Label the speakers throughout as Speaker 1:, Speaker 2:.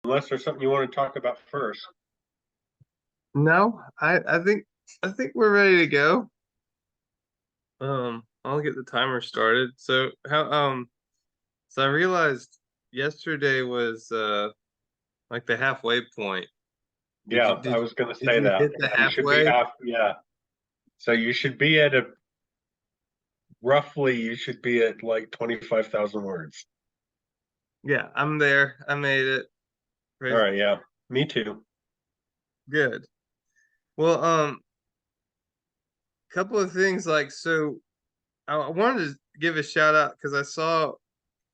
Speaker 1: Unless there's something you want to talk about first.
Speaker 2: No, I think we're ready to go. I'll get the timer started. So I realized yesterday was like the halfway point. Did you
Speaker 1: Yeah, I
Speaker 2: did
Speaker 1: was going to
Speaker 2: did
Speaker 1: say
Speaker 2: you
Speaker 1: that.
Speaker 2: hit the
Speaker 1: Yeah, you should be
Speaker 2: halfway?
Speaker 1: half. Yeah. So you should be at a roughly, you should be at like 25,000 words.
Speaker 2: Yeah, I'm there. I made it.
Speaker 1: All
Speaker 2: Praise
Speaker 1: right. Yeah. Me too.
Speaker 2: good. Well, couple of things like I wanted to give a shout out because I saw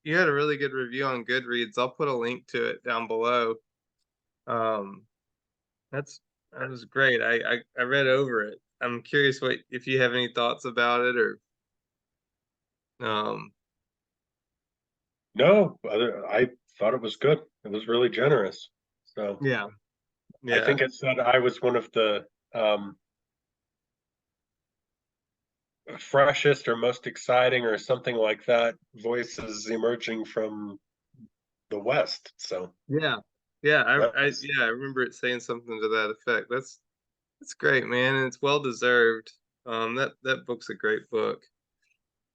Speaker 2: you had a really good review on Goodreads. I'll put a link to it down below. Um, That's that was great. I read over it. I'm curious what if you have any thoughts about it or um
Speaker 1: No, I thought it was good. It was really generous. So
Speaker 2: yeah.
Speaker 1: I
Speaker 2: Yeah.
Speaker 1: think it said I was one of the freshest or most exciting or something like that voices emerging from the West. So
Speaker 2: Yeah. Yeah,
Speaker 1: that's
Speaker 2: I remember it saying something to that effect. That's great, man, and it's well deserved. That book's a great book.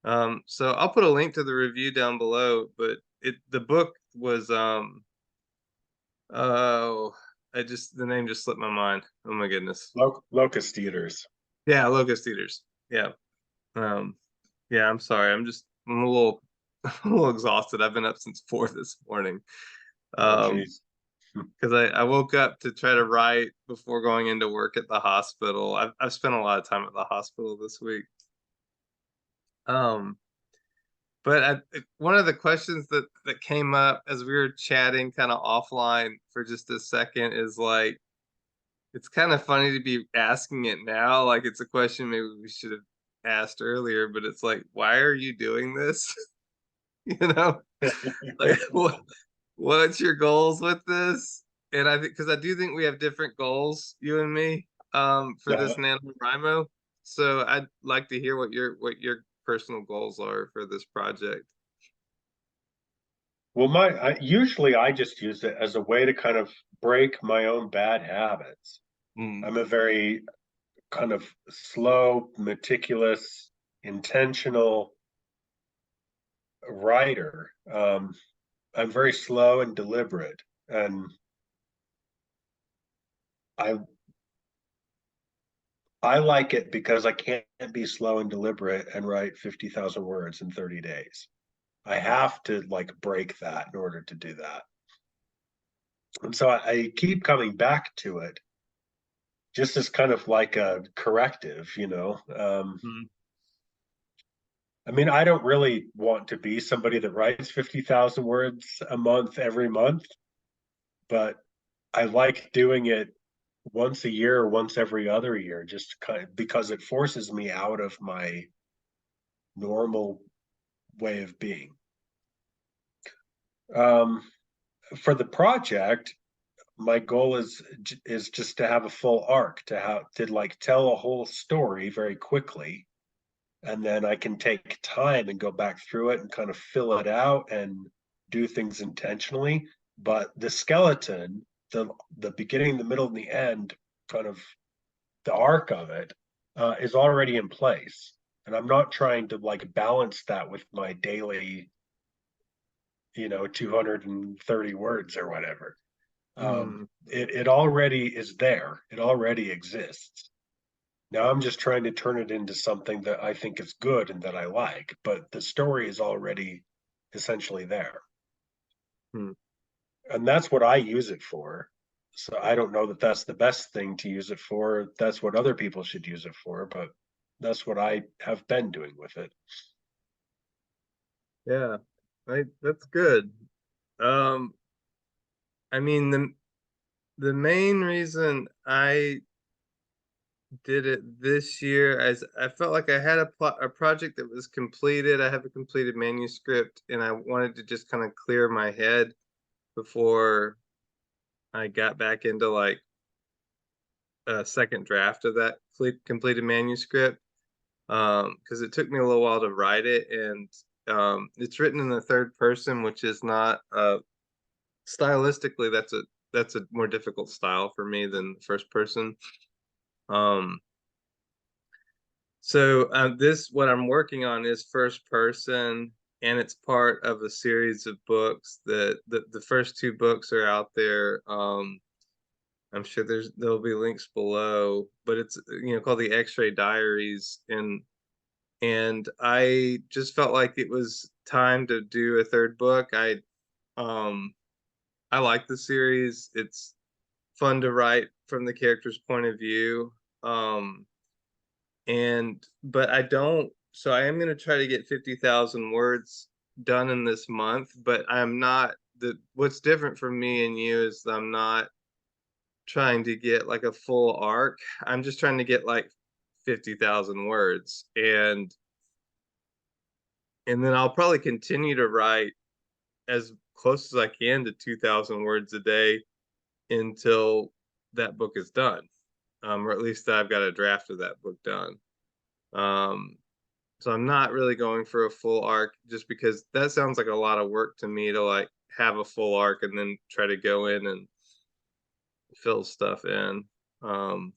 Speaker 2: So I'll put a link to the review down below, but the book was oh the name just slipped my mind. Oh my goodness.
Speaker 1: Locust Eaters.
Speaker 2: Yeah, Locust Eaters. Yeah. Um, yeah, I'm sorry. I'm a little a little exhausted. I've been up since 4 this morning.
Speaker 1: Oh,
Speaker 2: Um,
Speaker 1: geez.
Speaker 2: because I woke up to try to write before going into work at the hospital. I've spent a lot of time at the hospital this week. Um, but one of the questions that came up as we were chatting kind of offline for just a second is like it's kind of funny to be asking it now. Like it's a question maybe we should have asked earlier, but it's like, why are you doing this? You know? Like what's your goals with this? And I think because I do think we have different goals, you and me, for
Speaker 1: Yeah.
Speaker 2: this NaNoWriMo. So I'd like to hear what your personal goals are for this project.
Speaker 1: Well, usually I just use it as a way to kind of break my own bad habits.
Speaker 2: Mm,
Speaker 1: I'm a very kind of slow, meticulous, intentional writer. I'm very slow and deliberate, and I I like it because I can't be slow and deliberate and write 50,000 words in 30 days. I have to like break that in order to do that. And so I keep coming back to it just as kind of like a corrective, you know.
Speaker 2: mm,
Speaker 1: I mean, I don't really want to be somebody that writes 50,000 words a month every month, but I like doing it once a year or once every other year, just kind of because it forces me out of my normal way of being. Um, for the project, my goal is just to have a full arc, to like tell a whole story very quickly, and then I can take time and go back through it and kind of fill it out and do things intentionally. But the skeleton, the beginning, the middle, and the end, kind of the arc of it, is already in place, and I'm not trying to like balance that with my daily, 230 words or whatever.
Speaker 2: mm,
Speaker 1: It already is there. It already exists. Now I'm just trying to turn it into something that I think is good and that I like, but the story is already essentially there.
Speaker 2: mm.
Speaker 1: And that's what I use it for. So I don't know that that's the best thing to use it for. That's what other people should use it for, but that's what I have been doing with it.
Speaker 2: Yeah, that's good. Um, I mean the main reason I did it this year as I felt like I had a project that was completed. I have a completed manuscript, and I wanted to just kind of clear my head before I got back into like a second draft of that completed manuscript. Because it took me a little while to write it, and it's written in the third person, which is not a stylistically, that's a more difficult style for me than first person. Um, this what I'm working on is first person, and it's part of a series of books that the first two books are out there. I'm sure there'll be links below, but it's called the X-Ray Diaries, and I just felt like it was time to do a third book. Um I like the series. It's fun to write from the character's point of view. Um and but I don't so I am going to try to get 50,000 words done in this month, but I'm not the what's different from me and you is that I'm not trying to get like a full arc. I'm just trying to get like 50,000 words, and then I'll probably continue to write as close as I can to 2,000 words a day until that book is done, or at least I've got a draft of that book done. Um, so I'm not really going for a full arc just because that sounds like a lot of work to me to like have a full arc and then try to go in and fill stuff in. Um,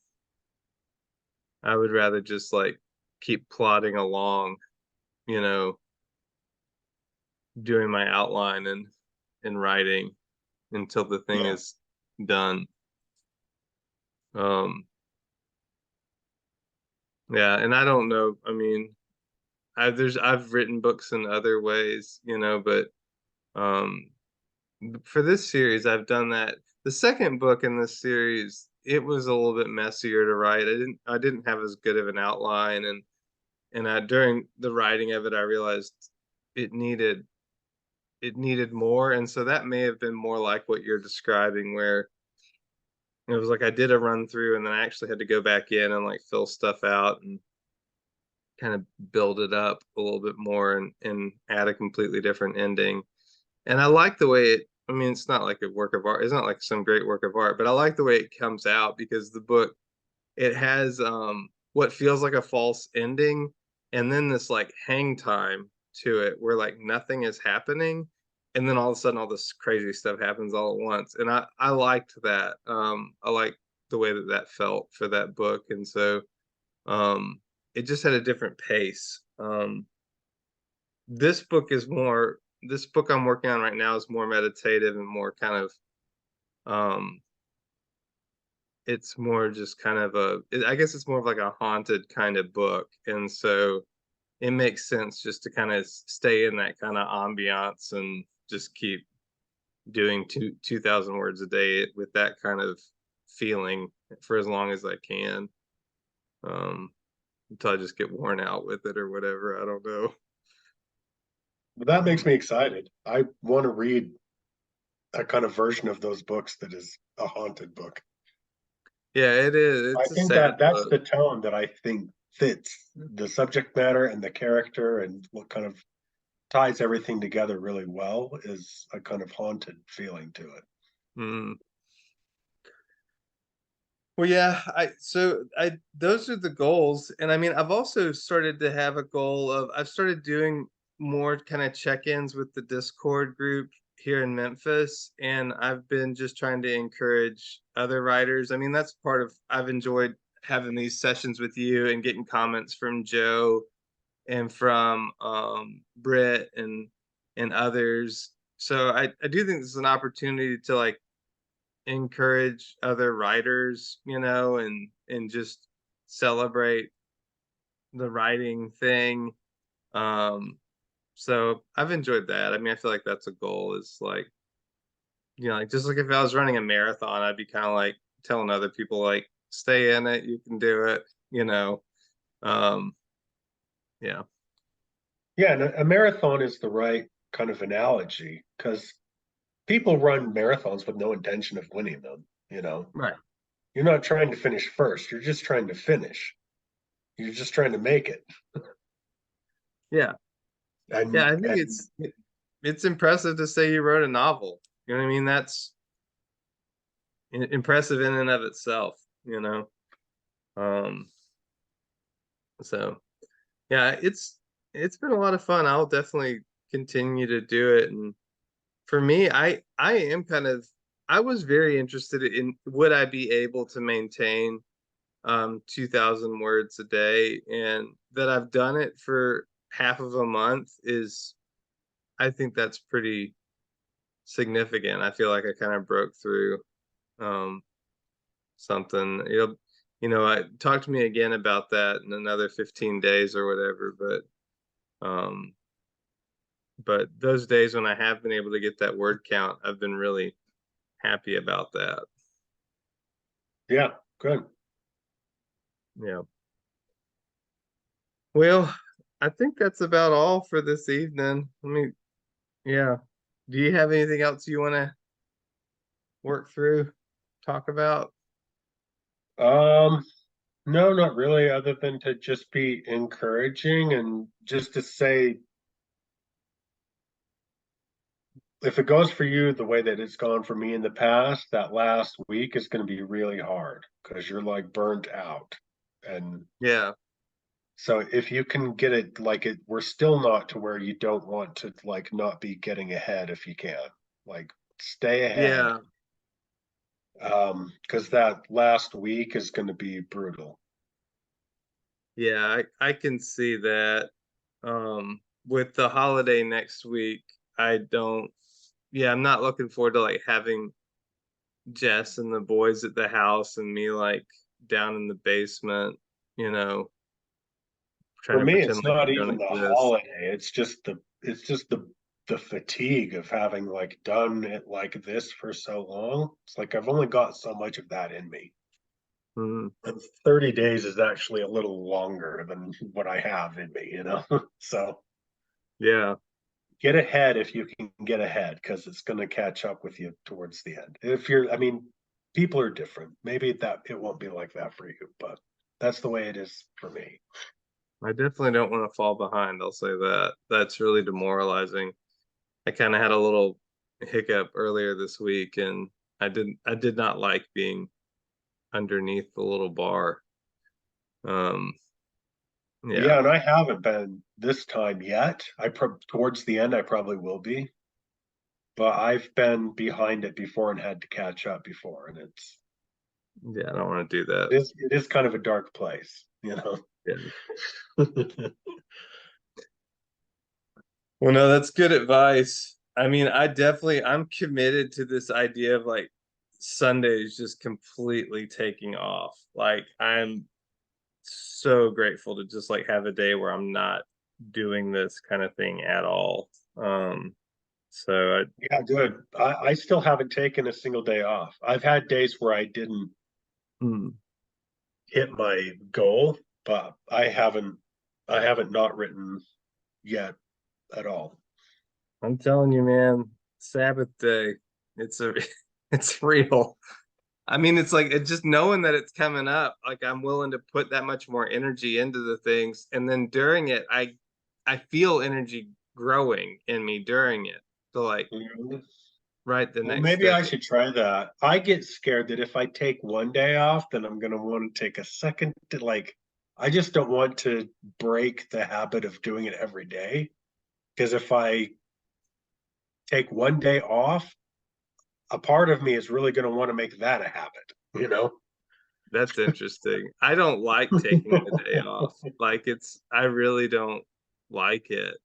Speaker 2: I would rather just like keep plodding along, you know, doing my outline and writing until the thing
Speaker 1: Yeah.
Speaker 2: is done. Um, yeah, and I don't know. I mean, I've written books in other ways, but um, for this series, I've done that. The second book in this series, it was a little bit messier to write. I didn't have as good of an outline, and during the writing of it, I realized it needed it needed more, and so that may have been more like what you're describing, where it was like I did a run through, and then I actually had to go back in and like fill stuff out and kind of build it up a little bit more and add a completely different ending. And I like the way I mean, it's not like a work of art. It's not like some great work of art, but I like the way it comes out because the book, it has what feels like a false ending and then this like hang time to it where like nothing is happening. And then all of a sudden all this crazy stuff happens all at once. And I liked that. I like the way that that felt for that book. And so um, it just had a different pace. This book I'm working on right now is more meditative and more kind of um, it's more just kind of I guess it's more of like a haunted kind of book, and so it makes sense just to kind of stay in that kind of ambiance and just keep doing 2,000 words a day with that kind of feeling for as long as I can, um, until I just get worn out with it or whatever. I don't know.
Speaker 1: But that makes me excited. I want to read a kind of version of those books that is a haunted book.
Speaker 2: Yeah, it is.
Speaker 1: I
Speaker 2: It's a
Speaker 1: think
Speaker 2: sad
Speaker 1: that that's
Speaker 2: book.
Speaker 1: the tone that I think fits the subject matter and the character and what kind of ties everything together really well is a kind of haunted feeling to it.
Speaker 2: Mm. Well, yeah, I those are the goals. And I mean, I've also started to have a goal of I've started doing more kind of check-ins with the Discord group here in Memphis, and I've been just trying to encourage other writers. I mean, that's part of I've enjoyed having these sessions with you and getting comments from Joe and from Britt and others. So I do think this is an opportunity to like encourage other writers, and just celebrate the writing thing. Um, so I've enjoyed that. I mean, I feel like that's a goal is like, like just like if I was running a marathon, I'd be kind of like telling other people like, stay in it, you can do it. Um, yeah.
Speaker 1: Yeah, and a marathon is the right kind of analogy because people run marathons with no. Of winning them, you know.
Speaker 2: Right.
Speaker 1: You're not trying to finish first, you're just trying to finish. You're just trying to make it.
Speaker 2: Yeah. Yeah, I think
Speaker 1: And
Speaker 2: it's impressive to say you wrote a novel. You know what I mean? That's impressive in and of itself, you know. Um, so yeah, it's been a lot of fun. I'll definitely continue to do it, for me, I am kind of I was very interested in would I be able to maintain 2,000 words a day, and that I've done it for half of a month is I think that's pretty significant. I feel like I kind of broke through um something. Talk to me again about that in another 15 days or whatever, um but those days when I have been able to get that word count, I've been really happy about that.
Speaker 1: Yeah, good.
Speaker 2: Yeah. Well, I think that's about all for this evening. Yeah. Do you have anything else you want to work through, talk about?
Speaker 1: Um, no, not really, other than to just be encouraging and just to say, if it goes for you the way that it's gone for me in the past, that last week is going to be really hard because you're like burnt out. And
Speaker 2: Yeah.
Speaker 1: so if you can get it like it, we're still not to where you don't want to like not be getting ahead if you can. Like stay ahead.
Speaker 2: Yeah.
Speaker 1: Because that last week is going to be brutal.
Speaker 2: Yeah, I can see that. With the holiday next week, I don't, yeah, I'm not looking forward to like having Jess and the boys at the house and me like down in the basement, you know,
Speaker 1: For
Speaker 2: trying to
Speaker 1: me,
Speaker 2: pretend
Speaker 1: it's
Speaker 2: like
Speaker 1: not
Speaker 2: we don't
Speaker 1: even the
Speaker 2: exist.
Speaker 1: holiday. It's just the fatigue of having like done it like this for so long. It's like I've only got so much of that in me.
Speaker 2: Mm,
Speaker 1: And 30 days is actually a little longer than what I have in me, you know? So
Speaker 2: yeah.
Speaker 1: get ahead if you can get ahead because it's going to catch up with you towards the end. If you're, I mean, people are different. Maybe that it won't be like that for you, but that's the way it is for me.
Speaker 2: I definitely don't want to fall behind. I'll say that. That's really demoralizing. I kind of had a little hiccup earlier this week, and I did not like being underneath the little bar. Um,
Speaker 1: Yeah,
Speaker 2: yeah.
Speaker 1: and I haven't been this time yet. Towards the end I probably will be, but I've been behind it before and had to catch up before, and
Speaker 2: Yeah, I don't want to do that.
Speaker 1: it is kind of a dark place, you know.
Speaker 2: Yeah. Well, no, that's good advice. I mean, I'm committed to this idea of like Sundays just completely taking off. Like, I'm so grateful to just like have a day where I'm not doing this kind of thing at all. So I,
Speaker 1: Yeah, good. I still haven't taken a single day off. I've had days where I didn't
Speaker 2: hmm,
Speaker 1: hit my goal, but I haven't not written yet at all.
Speaker 2: I'm telling you, man, Sabbath day, it's a, it's real. I mean, it's like it's just knowing that it's coming up, like I'm willing to put that much more energy into the things. And then during it, I feel energy growing in me during it. So like
Speaker 1: Mhm.
Speaker 2: right the
Speaker 1: Well,
Speaker 2: next
Speaker 1: maybe
Speaker 2: day.
Speaker 1: I should try that. I get scared that if I take one day off, then I'm going to want to take a second to like, I just don't want to break the habit of doing it every day. Because if I take one day off, a part of me is really going to want to make that a habit, you know?
Speaker 2: That's interesting. I don't like taking the day off. Like I really don't like it.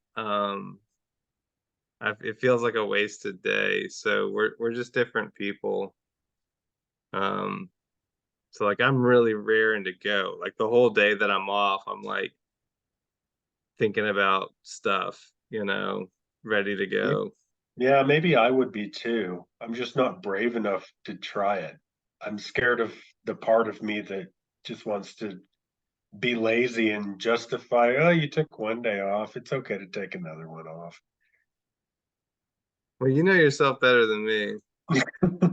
Speaker 2: It feels like a wasted day. So we're just different people. Um, so like I'm really raring to go. Like the whole day that I'm off, I'm like thinking about stuff, ready to go.
Speaker 1: Yeah, maybe I would be too. I'm just not brave enough to try it. I'm scared of the part of me that just wants to be lazy and justify, oh, you took one day off. It's okay to take another one off.
Speaker 2: Well, you know yourself better than me.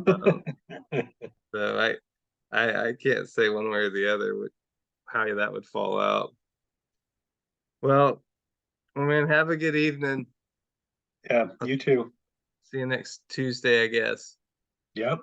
Speaker 2: Um, so I can't say one way or the other how that would fall out. Well, man, have a good evening.
Speaker 1: Yeah,
Speaker 2: I'll
Speaker 1: you too.
Speaker 2: see you next Tuesday, I guess.
Speaker 1: Yep.